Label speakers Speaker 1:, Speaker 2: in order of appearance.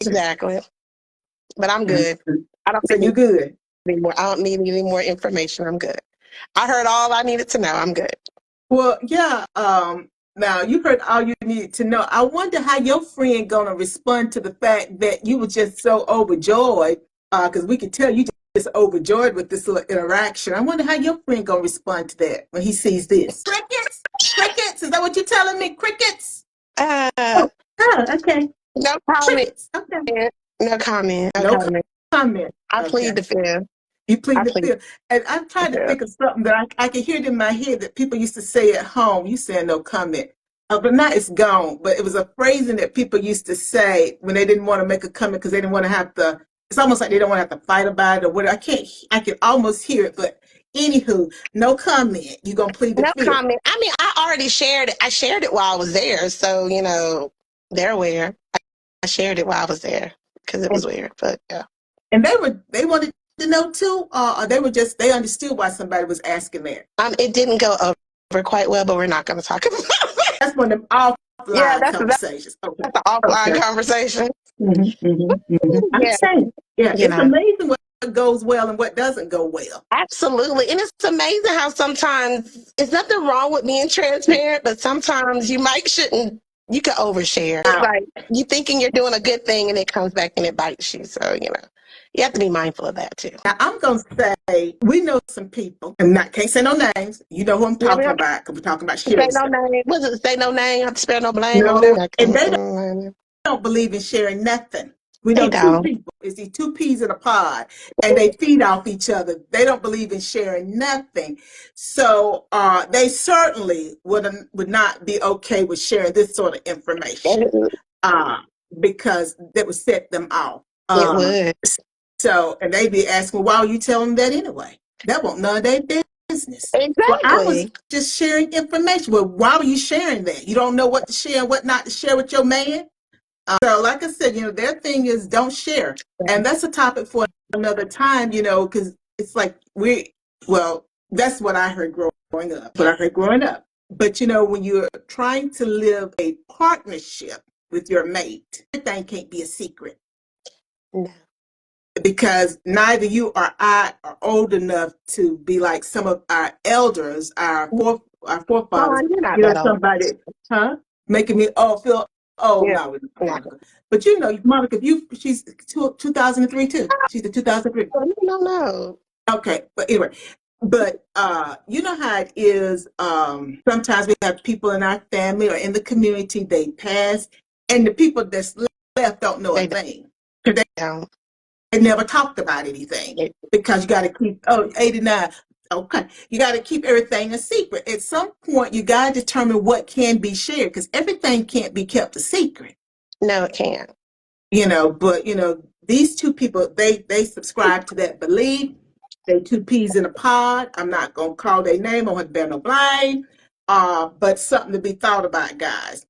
Speaker 1: Exactly. But I'm good. I don't
Speaker 2: So you
Speaker 1: need
Speaker 2: good.
Speaker 1: any more. I don't need any more information. I'm good. I heard all I needed to know. I'm good.
Speaker 2: Well, yeah. Now you heard all you needed to know. I wonder how your friend gonna respond to the fact that you were just so overjoyed. Because we can tell you just overjoyed with this little interaction. I wonder how your friend gonna respond to that when he sees this. Crickets, crickets. Is that what you're telling me? Crickets.
Speaker 1: Uh,
Speaker 2: Okay.
Speaker 1: no comment.
Speaker 2: Crickets. Okay.
Speaker 1: No comment. No
Speaker 2: No
Speaker 1: comment.
Speaker 2: comment.
Speaker 1: I
Speaker 2: Okay.
Speaker 1: plead the fifth.
Speaker 2: You plead
Speaker 1: I
Speaker 2: the
Speaker 1: plead
Speaker 2: fifth. And I'm
Speaker 1: the
Speaker 2: trying to
Speaker 1: fifth.
Speaker 2: think of something that I can hear it in my head that people used to say at home. You saying no comment. But now it's gone. But it was a phrasing that people used to say when they didn't want to make a comment because they didn't want to have to, it's almost like they don't want to have to fight about it or whatever. I can almost hear it. But anywho, no comment. You're going to plead the
Speaker 1: No
Speaker 2: fifth.
Speaker 1: comment. I mean, I already shared it. I shared it while I was there. So, they're aware. I shared it while I was there because it was weird. But yeah.
Speaker 2: And they wanted to know too, or they understood why somebody was asking that.
Speaker 1: It didn't go over quite well, but we're not going to talk about it.
Speaker 2: That's one of them offline
Speaker 1: Yeah,
Speaker 2: conversations. Okay.
Speaker 1: that's an offline
Speaker 2: Okay.
Speaker 1: conversation.
Speaker 2: I'm
Speaker 1: Yeah,
Speaker 2: saying, yeah,
Speaker 1: you
Speaker 2: it's
Speaker 1: know,
Speaker 2: amazing what goes well and what doesn't go well.
Speaker 1: absolutely. And it's amazing how sometimes it's nothing wrong with being transparent, but sometimes you can overshare. It's like you thinking you're doing a good thing and it comes back and it bites you. So, you have to be mindful of that too.
Speaker 2: Now, I'm going to say, we know some people, and can't say no names. You know who I'm
Speaker 1: Yeah, we
Speaker 2: talking
Speaker 1: don't
Speaker 2: about because we're talking about
Speaker 1: say
Speaker 2: sharing
Speaker 1: no
Speaker 2: stuff.
Speaker 1: name. Was it say no name? Have to spare no blame over
Speaker 2: No,
Speaker 1: there?
Speaker 2: and they don't believe in sharing nothing. We
Speaker 1: They
Speaker 2: know two
Speaker 1: don't.
Speaker 2: people. It's these two peas in a pod, and they feed off each other. They don't believe in sharing nothing. So they certainly would not be okay with sharing this sort of information uh, because that would set them off.
Speaker 1: It would.
Speaker 2: So, and they'd be asking, why are you telling them that anyway? That won't none of their business. Well, I was
Speaker 1: Exactly.
Speaker 2: just sharing information. Well, why were you sharing that? You don't know what to share and what not to share with your man? So, like I said, their thing is don't share. And that's a topic for another time, because it's like well, that's what I heard growing up. What I heard growing up. But, when you're trying to live a partnership with your mate, everything can't be a secret.
Speaker 1: No.
Speaker 2: Because neither you or I are old enough to be like some of our elders, our forefathers.
Speaker 1: You're not that old.
Speaker 2: Somebody, making me feel old.
Speaker 1: Yeah.
Speaker 2: No,
Speaker 1: No.
Speaker 2: Monica. But Monica, she's 2003 too. She's the 2003.
Speaker 1: No.
Speaker 2: Okay, but anyway, but you know how it is. Sometimes we have people in our family or in the community, they pass, and the people that's left don't know a thing.
Speaker 1: They don't.
Speaker 2: They never talked about anything because you got to keep 89. Okay, you got to keep everything a secret. At some point, you got to determine what can be shared because everything can't be kept a secret.
Speaker 1: No, it can't.
Speaker 2: But these two people, they subscribe to that belief. They two peas in a pod. I'm not gonna call their name. I don't have to bear no blame. But something to be thought about, guys.